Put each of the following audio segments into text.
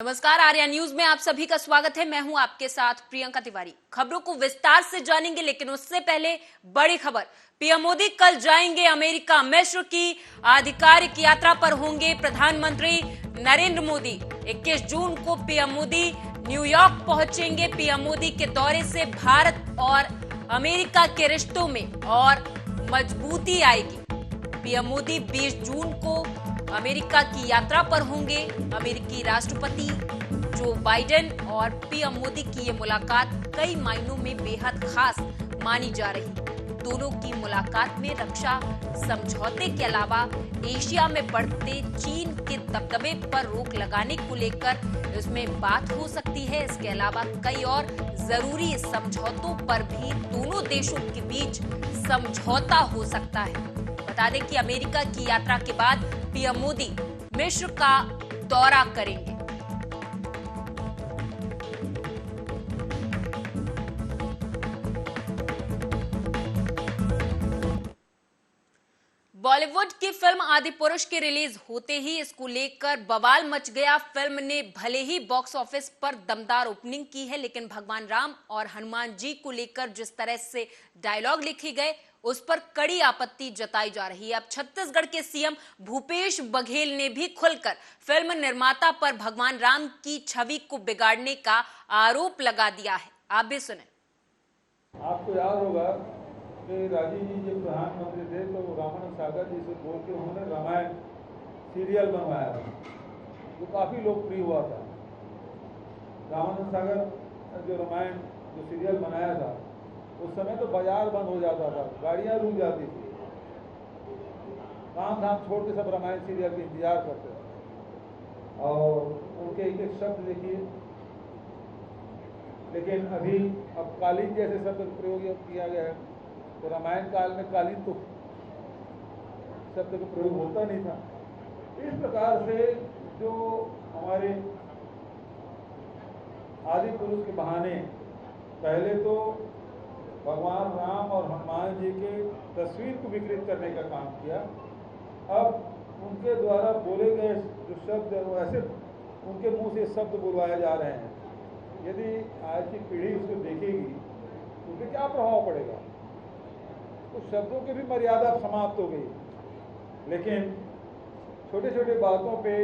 नमस्कार, आर्या न्यूज में आप सभी का स्वागत है। मैं हूं आपके साथ प्रियंका तिवारी। खबरों को विस्तार से जानेंगे, लेकिन उससे पहले बड़ी खबर। पीएम मोदी कल जाएंगे अमेरिका। मिस्र की आधिकारिक यात्रा पर होंगे प्रधानमंत्री नरेंद्र मोदी। 21 जून को पीएम मोदी न्यूयॉर्क पहुंचेंगे। पीएम मोदी के दौरे से भारत और अमेरिका के रिश्तों में और मजबूती आएगी। पीएम मोदी 20 जून को अमेरिका की यात्रा पर होंगे। अमेरिकी राष्ट्रपति जो बाइडेन और पीएम मोदी की ये मुलाकात कई मायनों में बेहद खास मानी जा रही। दोनों की मुलाकात में रक्षा समझौते के अलावा एशिया में बढ़ते चीन के दबदबे पर रोक लगाने को लेकर इसमें बात हो सकती है। इसके अलावा कई और जरूरी समझौतों पर भी दोनों देशों के बीच समझौता हो सकता है। बता दें कि अमेरिका की यात्रा के बाद पीएम मोदी मिस्र का दौरा करेंगे। बॉलीवुड की फिल्म आदिपुरुष के रिलीज होते ही इसको लेकर बवाल मच गया। फिल्म ने भले ही बॉक्स ऑफिस पर दमदार ओपनिंग की है, लेकिन भगवान राम और हनुमान जी को लेकर जिस तरह से डायलॉग लिखे गए उस पर कड़ी आपत्ति जताई जा रही है। अब छत्तीसगढ़ के सीएम भूपेश बघेल ने भी खुलकर फिल्म निर्माता पर भगवान राम की छवि को बिगाड़ने का आरोप लगा दिया है। आप भी सुने। आपको याद होगा कि राजीव जी जब प्रधानमंत्री थे तो रामानंद सागर जी से बोल के उन्होंने रामायण सीरियल बनवाया था, जो काफ़ी लोकप्रिय हुआ था। रामानंद सागर जो रामायण जो सीरियल बनाया था, उस समय तो बाजार बंद हो जाता था, गाड़ियाँ रुक जाती थी, काम धाम छोड़ के सब रामायण सीरियल का इंतजार करते थे और उनके एक एक शब्द देखिए। लेकिन अभी अब कालीन जैसे शब्द का प्रयोग किया गया है, तो रामायण काल में कालीन तो शब्द का प्रयोग होता नहीं था। इस प्रकार से जो हमारे आदि पुरुष के बहाने पहले तो भगवान राम और हनुमान जी के तस्वीर को विकृत करने का काम किया, अब उनके द्वारा बोले गए जो शब्द वैसे उनके मुंह से शब्द बुलवाए जा रहे हैं। यदि आज की पीढ़ी उसको देखेगी तो उस पर क्या प्रभाव पड़ेगा? तो शब्दों की भी मर्यादा समाप्त हो गई। लेकिन छोटे छोटे बातों पे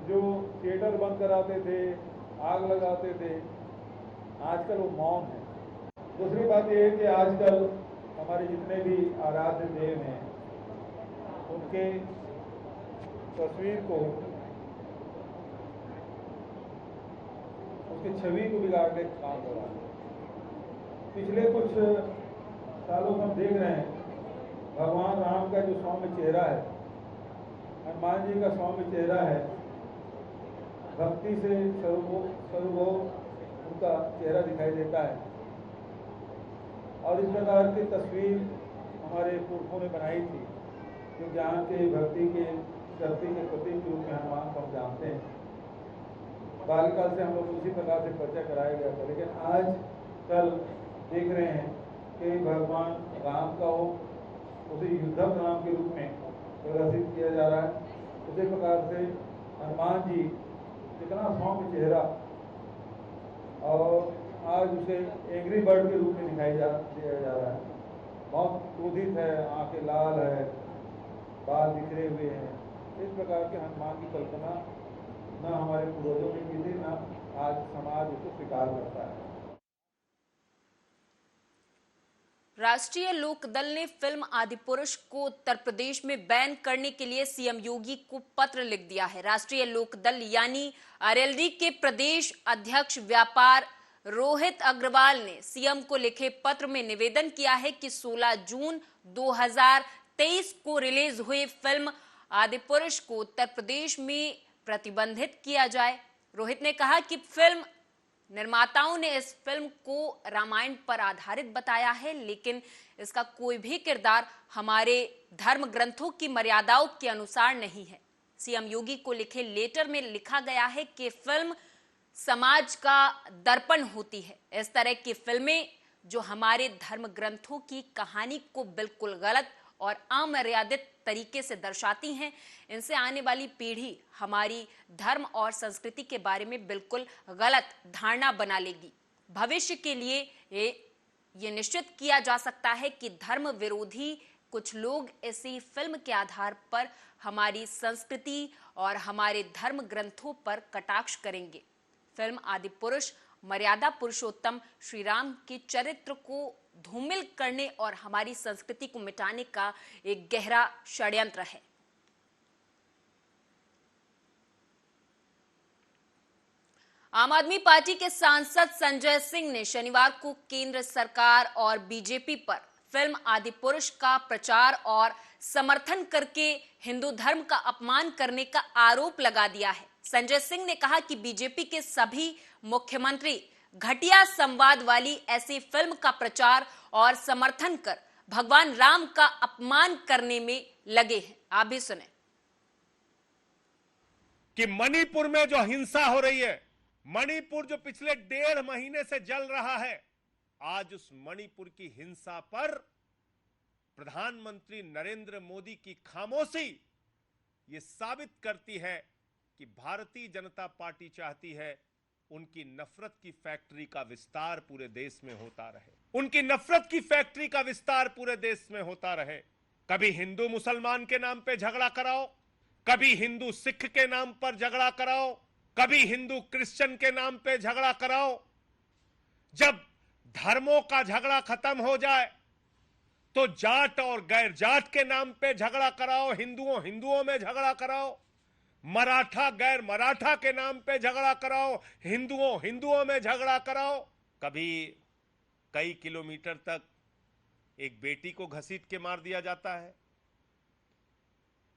जो थिएटर बंद कराते थे, आग लगाते थे, आजकल वो मौन है। दूसरी बात यह है कि आजकल हमारे जितने भी आराध्य देव हैं, उनके तस्वीर को, उसकी छवि को बिगाड़ने का काम हो रहा है। पिछले कुछ सालों में हम देख रहे हैं भगवान राम का जो सौम्य चेहरा है, हनुमान जी का सौम्य चेहरा है, भक्ति से सर्वभौम उनका चेहरा दिखाई देता है। और इस प्रकार की तस्वीर हमारे पुरखों ने बनाई थी, जो ज्ञान के, भक्ति के, शक्ति के प्रतीक के रूप में हनुमान को हम जानते हैं। बाल्यकाल से हम लोग उसी प्रकार से परिचय कराया गया था। लेकिन आज कल देख रहे हैं कि भगवान राम का हो उसे युद्धम नाम के रूप में प्रदर्शित किया जा रहा है। उसी प्रकार से हनुमान जी कितना सौम्य चेहरा, और आज उसे एंग्री बर्ड के रूप में दिया जा रहा है। बहुत क्रोधित है, आंखें लाल है, बाल बिखरे हुए हैं। इस प्रकार के हनुमान की कल्पना न हमारे पूर्वजों ने की थी, न आज समाज उसको स्वीकार करता है। राष्ट्रीय लोकदल ने फिल्म आदिपुरुष को उत्तर प्रदेश में बैन करने के लिए सीएम योगी को पत्र लिख दिया है। राष्ट्रीय लोकदल यानी आरएलडी के प्रदेश अध्यक्ष व्यापार रोहित अग्रवाल ने सीएम को लिखे पत्र में निवेदन किया है कि 16 जून 2023 को रिलीज हुई फिल्म आदिपुरुष को उत्तर प्रदेश में प्रतिबंधित किया जाए। रोहित ने कहा कि फिल्म निर्माताओं ने इस फिल्म को रामायण पर आधारित बताया है, लेकिन इसका कोई भी किरदार हमारे धर्म ग्रंथों की मर्यादाओं के अनुसार नहीं है। सीएम योगी को लिखे लेटर में लिखा गया है कि फिल्म समाज का दर्पण होती है। इस तरह की फिल्में जो हमारे धर्म ग्रंथों की कहानी को बिल्कुल गलत और अमर्यादित तरीके से दर्शाती हैं, इनसे आने वाली पीढ़ी हमारी धर्म और संस्कृति के बारे में बिल्कुल गलत धारणा बना लेगी। भविष्य के लिए ये निश्चित किया जा सकता है कि धर्म विरोधी कुछ लोग ऐसी फिल्म के आधार पर हमारी संस्कृति और हमारे धर्म ग्रंथों पर कटाक्ष करेंगे। फिल्म आदिपुरुष मर्यादा पुरुषोत्तम श्री राम के चरित्र को धूमिल करने और हमारी संस्कृति को मिटाने का एक गहरा षड्यंत्र है। आम आदमी पार्टी के सांसद संजय सिंह ने शनिवार को केंद्र सरकार और बीजेपी पर फिल्म आदिपुरुष का प्रचार और समर्थन करके हिंदू धर्म का अपमान करने का आरोप लगा दिया है। संजय सिंह ने कहा कि बीजेपी के सभी मुख्यमंत्री घटिया संवाद वाली ऐसी फिल्म का प्रचार और समर्थन कर भगवान राम का अपमान करने में लगे हैं। आप भी सुने कि मणिपुर में जो हिंसा हो रही है, मणिपुर जो पिछले 1.5 महीने से जल रहा है, आज उस मणिपुर की हिंसा पर प्रधानमंत्री नरेंद्र मोदी की खामोशी ये साबित करती है कि भारतीय जनता पार्टी चाहती है उनकी नफरत की फैक्ट्री का विस्तार पूरे देश में होता रहे, उनकी नफरत की फैक्ट्री का विस्तार पूरे देश में होता रहे। कभी हिंदू मुसलमान के नाम पे झगड़ा कराओ, कभी हिंदू सिख के नाम पर झगड़ा कराओ, कभी हिंदू क्रिश्चियन के नाम पे झगड़ा कराओ। जब धर्मों का झगड़ा खत्म हो जाए तो जाट और गैर जाट के नाम पे झगड़ा कराओ, हिंदुओं में झगड़ा कराओ, मराठा गैर मराठा के नाम पे झगड़ा कराओ, हिंदुओं में झगड़ा कराओ। कभी कई किलोमीटर तक एक बेटी को घसीट के मार दिया जाता है,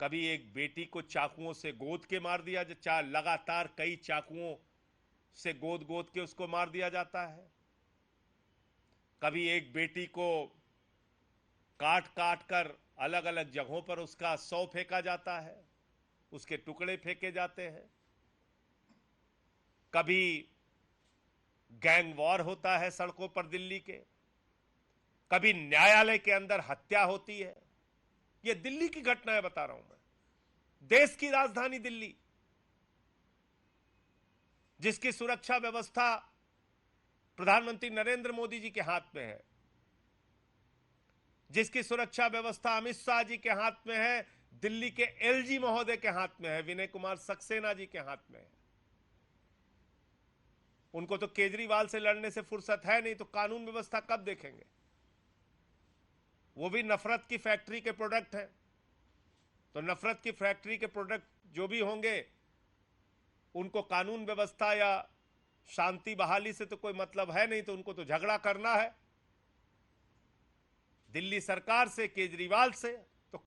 कभी एक बेटी को चाकुओं से गोद के मार दिया जाता, लगातार कई चाकुओं से गोद के उसको मार दिया जाता है। कभी एक बेटी को काट कर अलग अलग जगहों पर उसका शव फेंका जाता है, उसके टुकड़े फेंके जाते हैं। कभी गैंग वॉर होता है सड़कों पर दिल्ली के, कभी न्यायालय के अंदर हत्या होती है। ये दिल्ली की घटनाएं बता रहा हूं मैं, देश की राजधानी दिल्ली, जिसकी सुरक्षा व्यवस्था प्रधानमंत्री नरेंद्र मोदी जी के हाथ में है, जिसकी सुरक्षा व्यवस्था अमित शाह जी के हाथ में है, दिल्ली के एलजी महोदय के हाथ में है, विनय कुमार सक्सेना जी के हाथ में है। उनको तो केजरीवाल से लड़ने से फुर्सत है नहीं, तो कानून व्यवस्था कब देखेंगे? वो भी नफरत की फैक्ट्री के प्रोडक्ट हैं। तो नफरत की फैक्ट्री के प्रोडक्ट जो भी होंगे, उनको कानून व्यवस्था या शांति बहाली से तो कोई मतलब है नहीं, तो उनको तो झगड़ा करना है दिल्ली सरकार से, केजरीवाल से। तो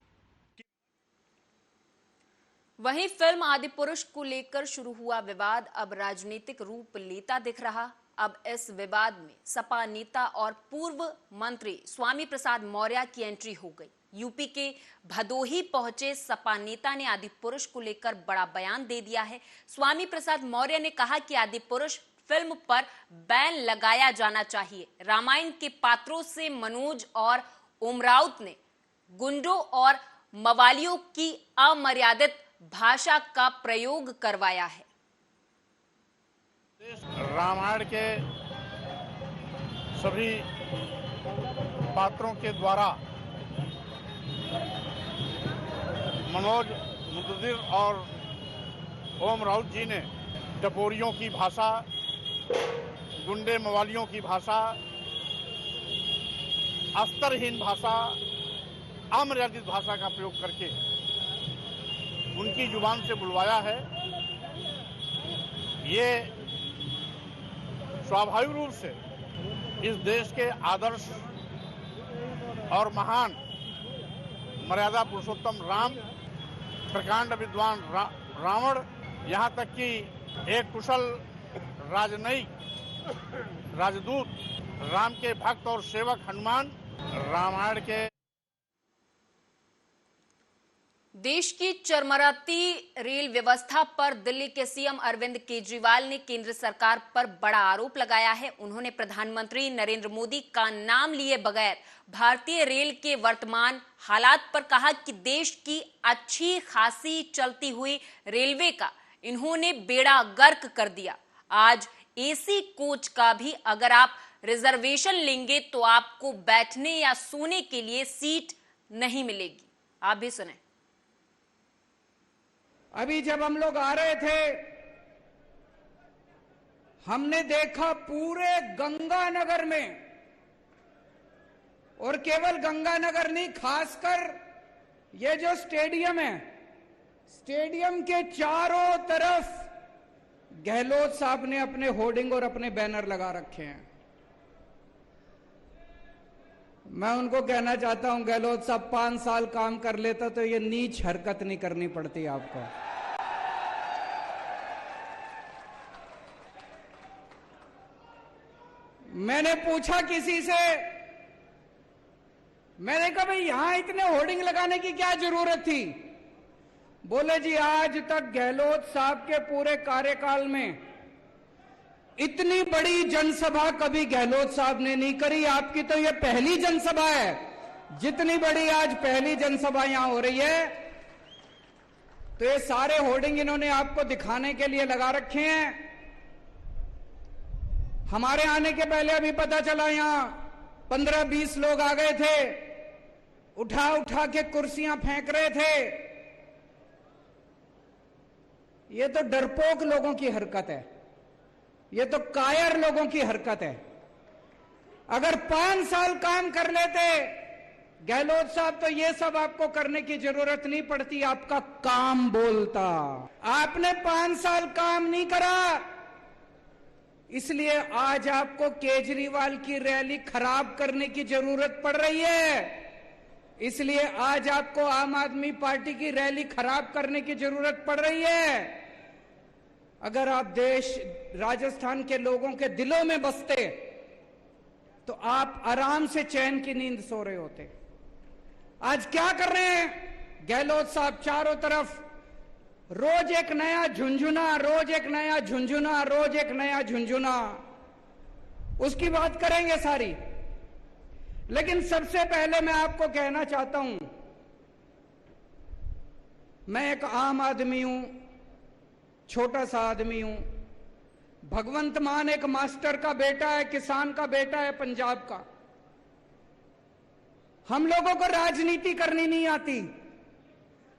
वहीं फिल्म आदिपुरुष को लेकर शुरू हुआ विवाद अब राजनीतिक रूप लेता दिख रहा। अब इस विवाद में सपा नेता और पूर्व मंत्री स्वामी प्रसाद मौर्य की एंट्री हो गई। यूपी के भदोही पहुंचे सपा नेता ने आदिपुरुष को लेकर बड़ा बयान दे दिया है। स्वामी प्रसाद मौर्य ने कहा कि आदिपुरुष फिल्म पर बैन लगाया जाना चाहिए। रामायण के पात्रों से मनोज और उमराउत ने गुंडों और मवालियों की अमर्यादित भाषा का प्रयोग करवाया है। रामायण के सभी पात्रों के द्वारा मनोज मुंतजिर और ओम राउत जी ने टपोरियों की भाषा, गुंडे मवालियों की भाषा, अस्तरहीन भाषा, अमर्यादित भाषा का प्रयोग करके उनकी जुबान से बुलवाया है। ये स्वाभाविक रूप से इस देश के आदर्श और महान मर्यादा पुरुषोत्तम राम, प्रकांड विद्वान रावण, यहाँ तक कि एक कुशल राजनयिक राजदूत, राम के भक्त और सेवक हनुमान, रामायण के देश की चरमराती रेल व्यवस्था पर दिल्ली के सीएम अरविंद केजरीवाल ने केंद्र सरकार पर बड़ा आरोप लगाया है। उन्होंने प्रधानमंत्री नरेंद्र मोदी का नाम लिए बगैर भारतीय रेल के वर्तमान हालात पर कहा कि देश की अच्छी खासी चलती हुई रेलवे का इन्होंने बेड़ा गर्क कर दिया। आज एसी कोच का भी अगर आप रिजर्वेशन लेंगे तो आपको बैठने या सोने के लिए सीट नहीं मिलेगी। आप भी सुने। अभी जब हम लोग आ रहे थे, हमने देखा पूरे गंगानगर में, और केवल गंगानगर नहीं, खासकर ये जो स्टेडियम है, स्टेडियम के चारों तरफ गहलोत साहब ने अपने होर्डिंग और अपने बैनर लगा रखे हैं। मैं उनको कहना चाहता हूं, गहलोत साहब 5 साल काम कर लेता तो ये नीच हरकत नहीं करनी पड़ती आपको। मैंने पूछा किसी से, मैंने कहा भाई यहां इतने होर्डिंग लगाने की क्या जरूरत थी? बोले जी आज तक गहलोत साहब के पूरे कार्यकाल में इतनी बड़ी जनसभा कभी गहलोत साहब ने नहीं करी। आपकी तो ये पहली जनसभा है। जितनी बड़ी आज पहली जनसभा यहां हो रही है, तो ये सारे होर्डिंग इन्होंने आपको दिखाने के लिए लगा रखे हैं। हमारे आने के पहले अभी पता चला यहां 15-20 लोग आ गए थे, उठा उठा के कुर्सियां फेंक रहे थे। ये तो डरपोक लोगों की हरकत है, ये तो कायर लोगों की हरकत है। अगर 5 साल काम कर लेते गहलोत साहब तो ये सब आपको करने की जरूरत नहीं पड़ती, आपका काम बोलता। आपने 5 साल काम नहीं करा, इसलिए आज आपको केजरीवाल की रैली खराब करने की जरूरत पड़ रही है। इसलिए आज आपको आम आदमी पार्टी की रैली खराब करने की जरूरत पड़ रही है। अगर आप राजस्थान के लोगों के दिलों में बसते तो आप आराम से चैन की नींद सो रहे होते। आज क्या कर रहे हैं गहलोत साहब? चारों तरफ रोज एक नया झुंझुना, रोज एक नया झुंझुना, रोज एक नया झुंझुना। उसकी बात करेंगे सारी, लेकिन सबसे पहले मैं आपको कहना चाहता हूं, मैं एक आम आदमी हूं, छोटा सा आदमी हूं। भगवंत मान एक मास्टर का बेटा है, किसान का बेटा है, पंजाब का। हम लोगों को राजनीति करनी नहीं आती,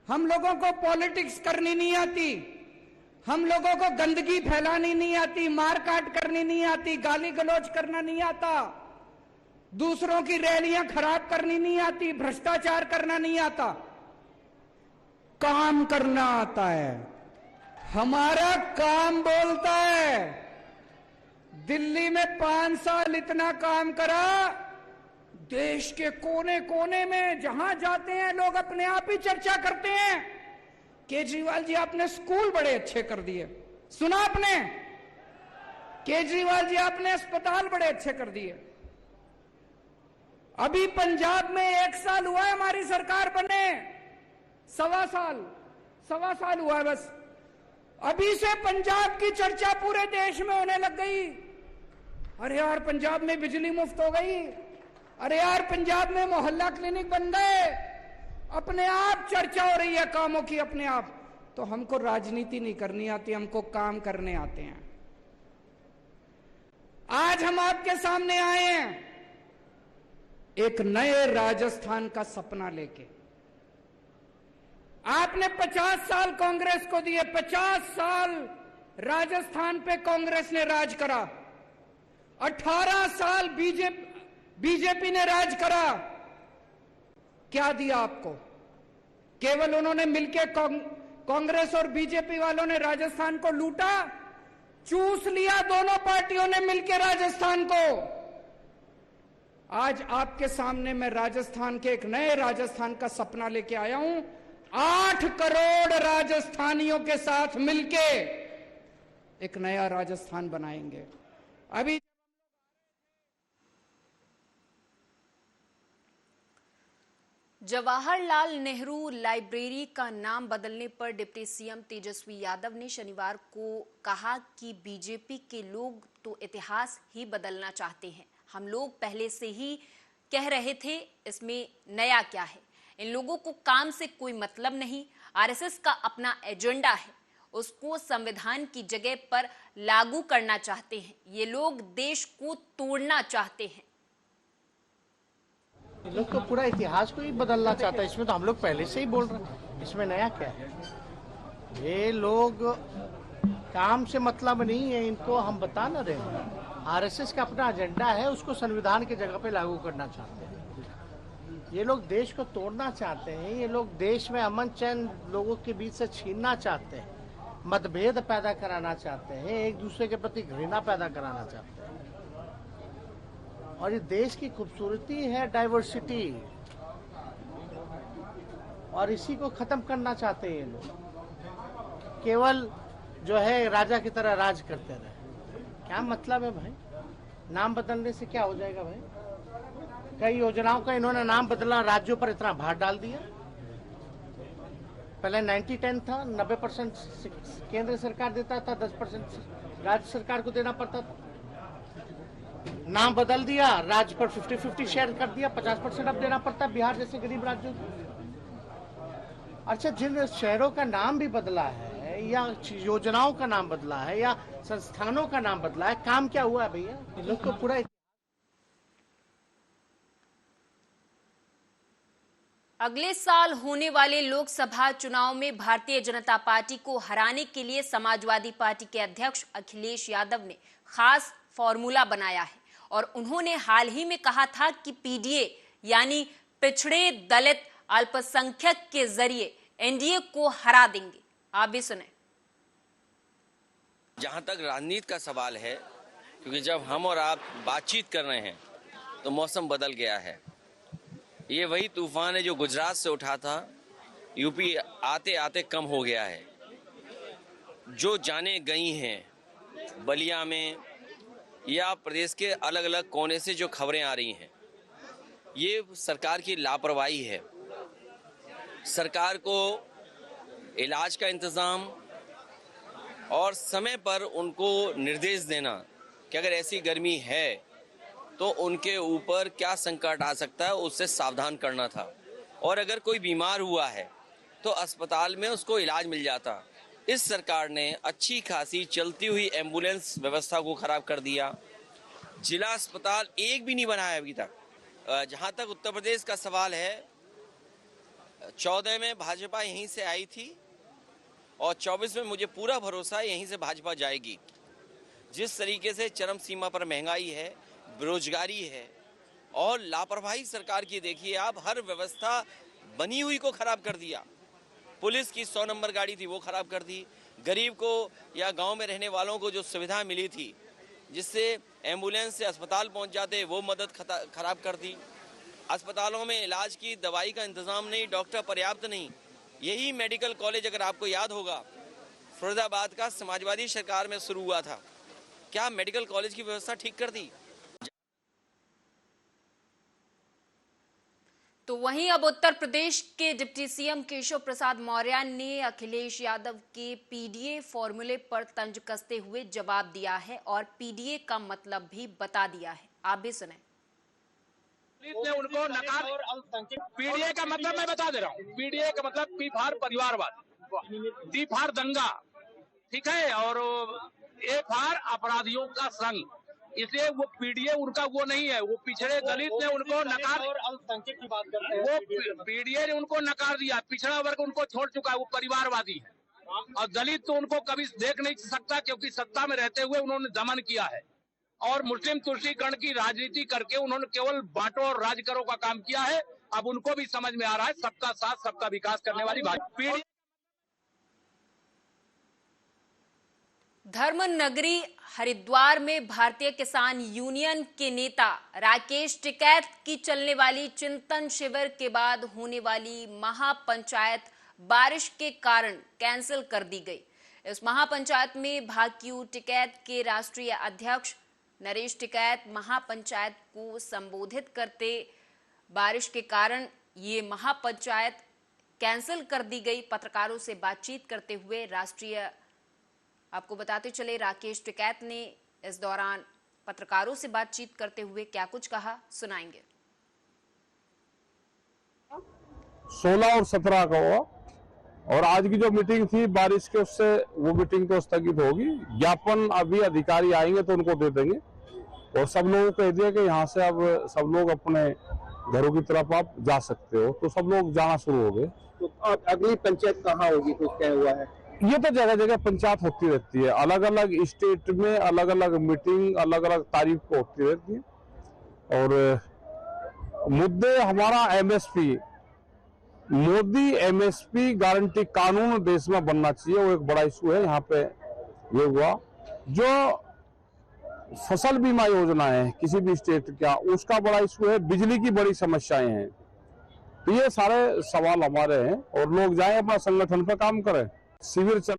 हम लोगों को पॉलिटिक्स करनी नहीं आती, हम लोगों को गंदगी फैलानी नहीं आती, मारकाट करनी नहीं आती, गाली गलौज करना नहीं आता, दूसरों की रैलियां खराब करनी नहीं आती, भ्रष्टाचार करना नहीं आता। काम करना आता है। हमारा काम बोलता है। दिल्ली में 5 साल इतना काम करा, देश के कोने कोने में जहां जाते हैं लोग अपने आप ही चर्चा करते हैं, केजरीवाल जी आपने स्कूल बड़े अच्छे कर दिए। सुना आपने? केजरीवाल जी आपने अस्पताल बड़े अच्छे कर दिए। अभी पंजाब में 1 साल हुआ है हमारी सरकार बने, 1.25 साल हुआ है बस। अभी से पंजाब की चर्चा पूरे देश में होने लग गई। अरे यार पंजाब में बिजली मुफ्त हो गई, अरे यार पंजाब में मोहल्ला क्लिनिक बन गए। अपने आप चर्चा हो रही है कामों की अपने आप। तो हमको राजनीति नहीं करनी आती, हमको काम करने आते हैं। आज हम आपके सामने आए हैं एक नए राजस्थान का सपना लेके। आपने 50 साल कांग्रेस को दिए, 50 साल राजस्थान पे कांग्रेस ने राज करा, 18 साल बीजेपी ने राज करा। क्या दिया आपको? केवल उन्होंने मिलकर कांग्रेस और बीजेपी वालों ने राजस्थान को लूटा, चूस लिया दोनों पार्टियों ने मिलकर राजस्थान को। आज आपके सामने मैं राजस्थान के एक नए राजस्थान का सपना लेके आया हूं। 8 करोड़ राजस्थानियों के साथ मिलके एक नया राजस्थान बनाएंगे। अभी जवाहरलाल नेहरू लाइब्रेरी का नाम बदलने पर डिप्टी सीएम तेजस्वी यादव ने शनिवार को कहा कि बीजेपी के लोग तो इतिहास ही बदलना चाहते हैं। हम लोग पहले से ही कह रहे थे, इसमें नया क्या है। इन लोगों को काम से कोई मतलब नहीं। आरएसएस का अपना एजेंडा है, उसको संविधान की जगह पर लागू करना चाहते हैं। ये लोग देश को तोड़ना चाहते हैं। ये लोग तो पूरा इतिहास को ही बदलना चाहता है। इसमें तो हम लोग पहले से ही बोल रहे हैं, इसमें नया क्या है। ये लोग काम से मतलब नहीं है, इनको हम बता ना रहे हैं। आरएसएस का अपना एजेंडा है, उसको संविधान की जगह पे लागू करना चाहते हैं। ये लोग देश को तोड़ना चाहते हैं। ये लोग देश में अमन चैन लोगों के बीच से छीनना चाहते हैं, मतभेद पैदा कराना चाहते हैं, एक दूसरे के प्रति घृणा पैदा कराना चाहते हैं। और ये देश की खूबसूरती है डाइवर्सिटी, और इसी को खत्म करना चाहते हैं ये लोग। केवल जो है राजा की तरह राज करते रहे। क्या मतलब है भाई? नाम बदलने से क्या हो जाएगा भाई? कई योजनाओं का इन्होंने नाम बदला, राज्यों पर इतना भार डाल दिया। पहले 90-10 था, 90% केंद्र सरकार देता था, 10% राज्य सरकार को देना पड़ता था। नाम बदल दिया, राज्य पर 50-50 शेयर कर दिया, 50% अब देना पड़ता है बिहार जैसे गरीब राज्यों को। अच्छा, जिन शहरों का नाम भी बदला है या योजनाओं का नाम बदला है या संस्थानों का नाम बदला है, काम क्या हुआ है भैया? ये लोग तो पूरा अगले साल होने वाले लोकसभा चुनाव में भारतीय जनता पार्टी को हराने के लिए समाजवादी पार्टी के अध्यक्ष अखिलेश यादव ने खास फॉर्मूला बनाया है और उन्होंने हाल ही में कहा था कि पीडीए यानी पिछड़े दलित अल्पसंख्यक के जरिए एनडीए को हरा देंगे। आप भी सुने। जहां तक राजनीति का सवाल है, क्योंकि जब हम और आप बातचीत कर रहे हैं तो मौसम बदल गया है। ये वही तूफान है जो गुजरात से उठा था, यूपी आते आते कम हो गया है। जो जाने गई हैं बलिया में या प्रदेश के अलग अलग कोने से जो खबरें आ रही हैं, ये सरकार की लापरवाही है। सरकार को इलाज का इंतजाम और समय पर उनको निर्देश देना कि अगर ऐसी गर्मी है तो उनके ऊपर क्या संकट आ सकता है, उससे सावधान करना था। और अगर कोई बीमार हुआ है तो अस्पताल में उसको इलाज मिल जाता। इस सरकार ने अच्छी खासी चलती हुई एम्बुलेंस व्यवस्था को खराब कर दिया। जिला अस्पताल एक भी नहीं बनाया अभी तक। जहां तक उत्तर प्रदेश का सवाल है, 14 में भाजपा यहीं से आई थी और 24 में मुझे पूरा भरोसा है यहीं से भाजपा जाएगी। जिस तरीके से चरम सीमा पर महंगाई है, बेरोजगारी है और लापरवाही सरकार की देखिए आप, हर व्यवस्था बनी हुई को खराब कर दिया। पुलिस की 100 नंबर गाड़ी थी वो खराब कर दी। गरीब को या गांव में रहने वालों को जो सुविधा मिली थी जिससे एम्बुलेंस से अस्पताल पहुंच जाते, वो मदद खराब कर दी। अस्पतालों में इलाज की दवाई का इंतजाम नहीं, डॉक्टर पर्याप्त नहीं। यही मेडिकल कॉलेज अगर आपको याद होगा फिरोजाबाद का समाजवादी सरकार में शुरू हुआ था, क्या मेडिकल कॉलेज की व्यवस्था ठीक कर दी? तो वहीं अब उत्तर प्रदेश के डिप्टी सीएम केशव प्रसाद मौर्य ने अखिलेश यादव के पीडीए फॉर्मूले पर तंज कसते हुए जवाब दिया है और पीडीए का मतलब भी बता दिया है। आप भी सुने। ने उनको नकार, पीडीए का मतलब मैं बता दे रहा हूँ। पीडीए का मतलब पी फॉर परिवारवाद, डी फॉर दंगा, ठीक है, और ए फॉर अपराधियों का संघ। इसलिए वो पीडीए उनका वो नहीं है। वो पिछड़े दलित ने उनको नकार, और अल्पसंख्यक की बात करते हैं, वो पीडीए ने उनको नकार दिया। पिछड़ा वर्ग उनको छोड़ चुका है, वो परिवारवादी है। और दलित तो उनको कभी देख नहीं सकता क्योंकि सत्ता में रहते हुए उन्होंने दमन किया है और मुस्लिम तुष्टीकरण की राजनीति करके उन्होंने केवल बांटो और राज करो का काम किया है। अब उनको भी समझ में आ रहा है सबका साथ सबका विकास करने वाली भाजपा। धर्म नगरी हरिद्वार में भारतीय किसान यूनियन के नेता राकेश टिकैत की चलने वाली चिंतन शिविर के बाद होने वाली महापंचायत बारिश के कारण कैंसिल कर दी गई। इस महापंचायत में भाकियू टिकैत के राष्ट्रीय अध्यक्ष नरेश टिकैत महापंचायत को संबोधित करते बारिश के कारण ये महापंचायत कैंसिल कर दी गई। पत्रकारों से बातचीत करते हुए राष्ट्रीय, आपको बताते चले, राकेश टिकैत ने इस दौरान पत्रकारों से बातचीत करते हुए क्या कुछ कहा, सुनाएंगे। 16 और 17 का हुआ, और आज की जो मीटिंग थी बारिश के, उससे वो मीटिंग तो स्थगित होगी। ज्ञापन अभी अधिकारी आएंगे तो उनको दे देंगे, और सब लोगों को कह दिया कि यहाँ से अब सब लोग अपने घरों की तरफ आप जा सकते हो, तो सब लोग जाना शुरू हो गए। तो अब अगली पंचायत कहाँ होगी, कुछ तय हुआ है? ये तो जगह जगह पंचायत होती रहती है, अलग अलग स्टेट में अलग अलग मीटिंग अलग अलग तारीख को होती रहती है। और मुद्दे हमारा एमएसपी, मोदी एमएसपी गारंटी कानून देश में बनना चाहिए, वो एक बड़ा इशू है। यहाँ पे ये हुआ जो फसल बीमा योजना है किसी भी स्टेट का, उसका बड़ा इशू है, बिजली की बड़ी समस्याएं हैं। तो ये सारे सवाल हमारे हैं, और लोग जाएं अपना संगठन पे काम करें। शिविर चल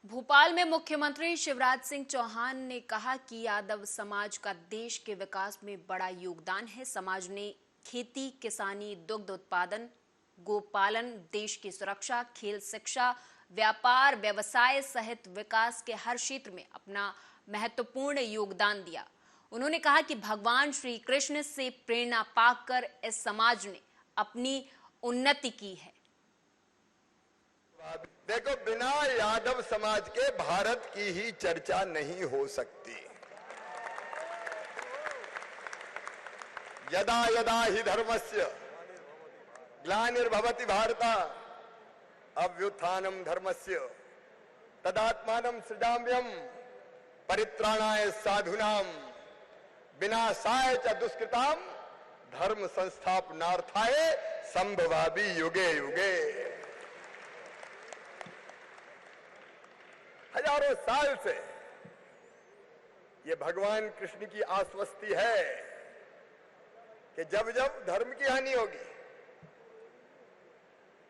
भोपाल में मुख्यमंत्री शिवराज सिंह चौहान ने कहा कि यादव समाज का देश के विकास में बड़ा योगदान है। समाज ने खेती, किसानी, दुग्ध उत्पादन, गोपालन, देश की सुरक्षा, खेल, शिक्षा, व्यापार, व्यवसाय सहित विकास के हर क्षेत्र में अपना महत्वपूर्ण योगदान दिया। उन्होंने कहा कि भगवान श्री कृष्ण से प्रेरणा पाकर इस समाज ने अपनी उन्नति की है। देखो, बिना यादव समाज के भारत की ही चर्चा नहीं हो सकती। यदा यदा हि धर्मस्य ग्लानिर्भवति भारत अभ्युत्थानम धर्मस्य तदात्मानं सृजाम्यहम् परित्राणाय साधूनां विनाशाय च दुष्कृतां धर्म संस्थापनार्थाय संभवामि युगे युगे। हजारों साल से ये भगवान कृष्ण की आश्वस्ति है कि जब जब धर्म की हानि होगी,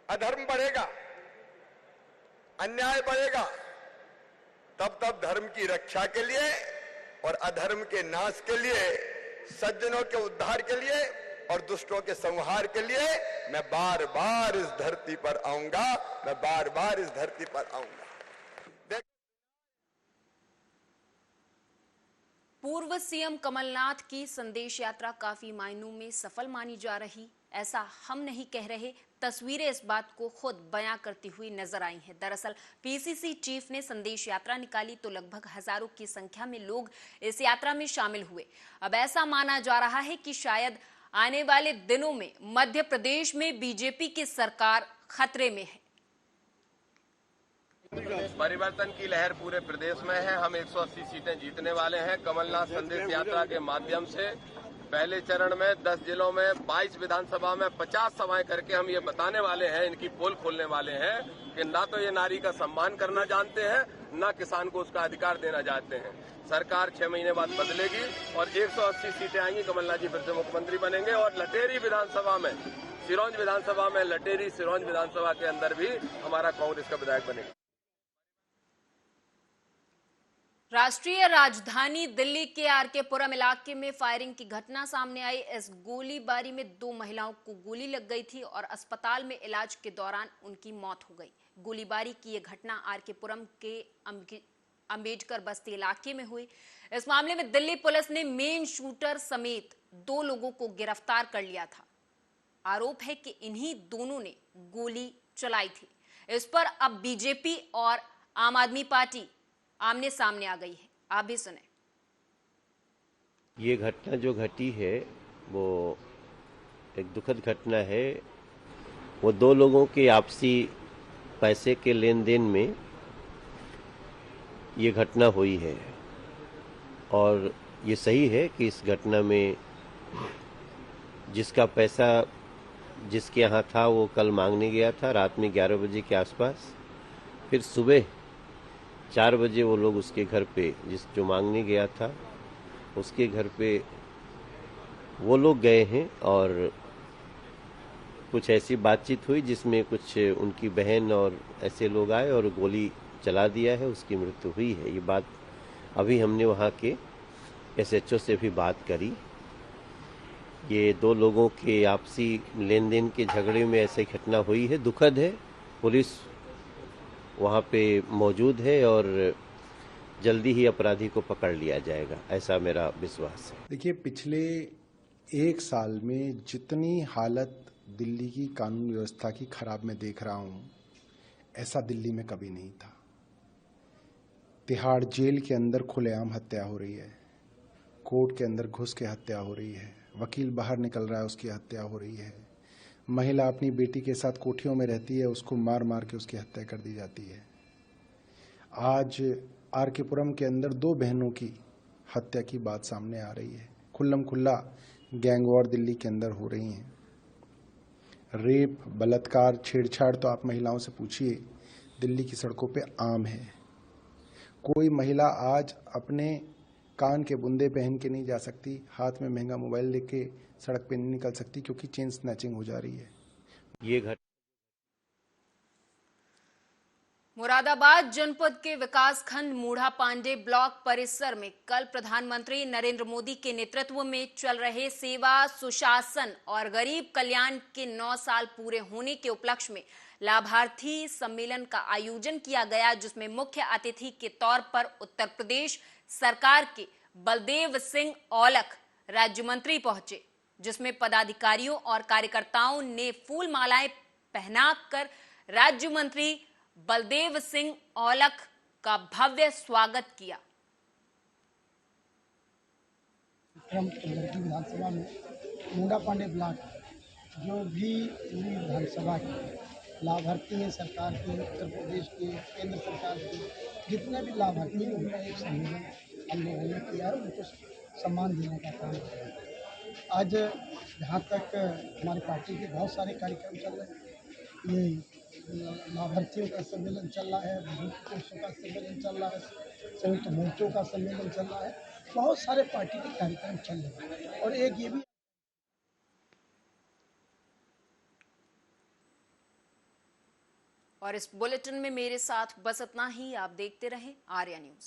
अधर्म बढ़ेगा, अन्याय बढ़ेगा, तब तब धर्म की रक्षा के लिए और अधर्म के नाश के लिए, सज्जनों के उद्धार के लिए और दुष्टों के संहार के लिए मैं बार बार इस धरती पर आऊंगा, मैं बार बार इस धरती पर आऊंगा। पूर्व सीएम कमलनाथ की संदेश यात्रा काफी मायनों में सफल मानी जा रही, ऐसा हम नहीं कह रहे। तस्वीरें इस बात को खुद बयां करती हुई नजर आई हैं। दरअसल पीसीसी चीफ ने संदेश यात्रा निकाली तो लगभग हजारों की संख्या में लोग इस यात्रा में शामिल हुए। अब ऐसा माना जा रहा है कि शायद आने वाले दिनों में मध्य प्रदेश में बीजेपी की सरकार खतरे में है। परिवर्तन की लहर पूरे प्रदेश में है। हम 180 सीटें जीतने वाले हैं। कमलनाथ संदेश यात्रा के माध्यम से पहले चरण में 10 जिलों में 22 विधानसभा में 50 सभाएं करके हम ये बताने वाले हैं, इनकी पोल खोलने वाले हैं कि ना तो ये नारी का सम्मान करना जानते हैं, ना किसान को उसका अधिकार देना चाहते हैं। सरकार 6 महीने बाद बदलेगी और 180 सीटें आएंगी। कमलनाथ जी फिर से मुख्यमंत्री बनेंगे और लटेरी विधानसभा में, सिरोंज विधानसभा में, लटेरी सिरोंज विधानसभा के अंदर भी हमारा कांग्रेस का विधायक बनेगा। राष्ट्रीय राजधानी दिल्ली के आरकेपुरम इलाके में फायरिंग की घटना सामने आई। इस गोलीबारी में 2 महिलाओं को गोली लग गई थी और अस्पताल में इलाज के दौरान उनकी मौत हो गई। गोलीबारी की यह घटना आरकेपुरम के अंबेडकर बस्ती इलाके में हुई। इस मामले में दिल्ली पुलिस ने मेन शूटर समेत 2 लोगों को गिरफ्तार कर लिया था। आरोप है कि इन्हीं दोनों ने गोली चलाई थी। इस पर अब बीजेपी और आम आदमी पार्टी आमने सामने आ गई है। आप भी सुने। ये घटना जो घटी है वो एक दुखद घटना है। वो 2 लोगों के आपसी पैसे के लेन देन में ये घटना हुई है और ये सही है कि इस घटना में जिसका पैसा जिसके यहाँ था वो कल मांगने गया था रात में 11 बजे के आसपास, फिर सुबह 4 बजे वो लोग उसके घर पे, जो मांगने गया था उसके घर पे वो लोग गए हैं और कुछ ऐसी बातचीत हुई जिसमें कुछ उनकी बहन और ऐसे लोग आए और गोली चला दिया है, उसकी मृत्यु हुई है। ये बात अभी हमने वहाँ के SHO से भी बात करी ये दो लोगों के आपसी लेन देन के झगड़े में ऐसी घटना हुई है, दुखद है। पुलिस वहाँ पे मौजूद है और जल्दी ही अपराधी को पकड़ लिया जाएगा, ऐसा मेरा विश्वास है। देखिए, पिछले एक साल में जितनी हालत दिल्ली की कानून व्यवस्था की खराब मैं देख रहा हूँ, ऐसा दिल्ली में कभी नहीं था। तिहाड़ जेल के अंदर खुलेआम हत्या हो रही है, कोर्ट के अंदर घुस के हत्या हो रही है, वकील बाहर निकल रहा है, उसकी हत्या हो रही है। महिला अपनी बेटी के साथ कोठियों में रहती है, उसको मार मार के उसकी हत्या कर दी जाती है। आज आर.के. पुरम के अंदर 2 बहनों की हत्या की बात सामने आ रही है। खुल्लम खुल्ला गैंग वॉर दिल्ली के अंदर हो रही हैं। रेप, बलात्कार, छेड़छाड़ तो आप महिलाओं से पूछिए, दिल्ली की सड़कों पे आम है। कोई महिला आज अपने कान के बुंदे पहन के नहीं जा सकती, हाथ में महंगा मोबाइल लेके सड़क पे नहीं निकल सकती, क्योंकि चेन स्नैचिंग हो जा रही है। ये घटना मुरादाबाद जनपद के विकास खंड मूढ़ा पांडे ब्लॉक परिसर में कल प्रधानमंत्री नरेंद्र मोदी के नेतृत्व में चल रहे सेवा, सुशासन और गरीब कल्याण के 9 साल पूरे होने के उपलक्ष्य में लाभार्थी सम्मेलन का आयोजन किया गया, जिसमें मुख्य अतिथि के तौर पर उत्तर प्रदेश सरकार के बलदेव सिंह औलख राज्य मंत्री पहुंचे, जिसमें पदाधिकारियों और कार्यकर्ताओं ने फूल मालाएं पहनाकर राज्य मंत्री बलदेव सिंह औलख का भव्य स्वागत किया। विधानसभा में मूढ़ा पांडे ब्लॉक जो भी पूरी विधानसभा के लाभार्थी हैं, सरकार के, उत्तर प्रदेश के, केंद्र सरकार के जितने भी लाभार्थी हैं, उनका एक सम्मेलन हम लोगों ने किया है, उनको सम्मान देने का काम किया। आज जहाँ तक हमारी पार्टी के बहुत सारे कार्यक्रम चल रहे हैं, ये लाभार्थियों का सम्मेलन चल रहा है, बुजुर्ग पुरुषों का सम्मेलन चल रहा है, संयुक्त मोर्चों का सम्मेलन चल रहा है, बहुत सारे पार्टी के कार्यक्रम चल रहे हैं। और एक ये भी और इस बुलेटिन में मेरे साथ बस इतना ही। आप देखते रहें आर्या न्यूज।